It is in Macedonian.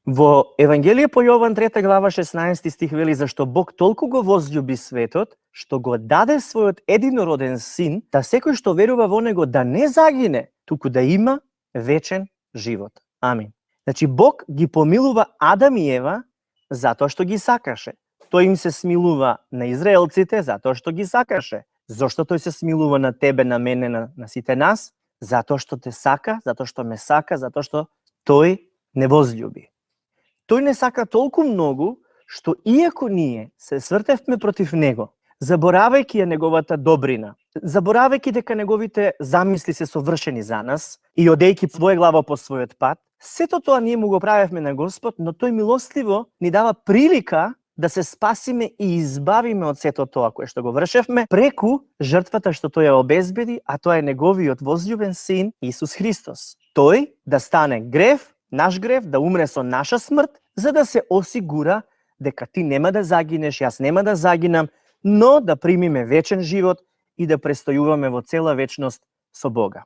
Во Евангелие по Јован 3 глава 16 стих вели зашто Бог толку го возљуби светот, што го даде својот единороден син, да секој што верува во него да не загине, туку да има вечен живот. Амин. Значи Бог ги помилува Адам и Ева затоа што ги сакаше. Тој им се смилува на израелците затоа што ги сакаше. Зошто тој се смилува на тебе, на мене, на сите нас? Затоа што те сака, затоа што ме сака, затоа што тој не возљуби. Тој не сака толку многу, што иако ние се свртевме против него, заборавајќи ја неговата добрина, заборавајќи дека неговите замисли се совршени за нас и одејќи своја глава по својот пат, сето тоа ние му го правевме на Господ, но тој милостливо ни дава прилика да се спасиме и избавиме од сето тоа кое што го вршевме преку жртвата што тој ја обезбеди, а тоа е неговиот возљубен син Исус Христос. Тој да стане грев, наш грев, да умре со наша смрт, за да се осигура дека ти нема да загинеш, јас нема да загинам, но да примиме вечен живот и да престојуваме во цела вечност со Бога.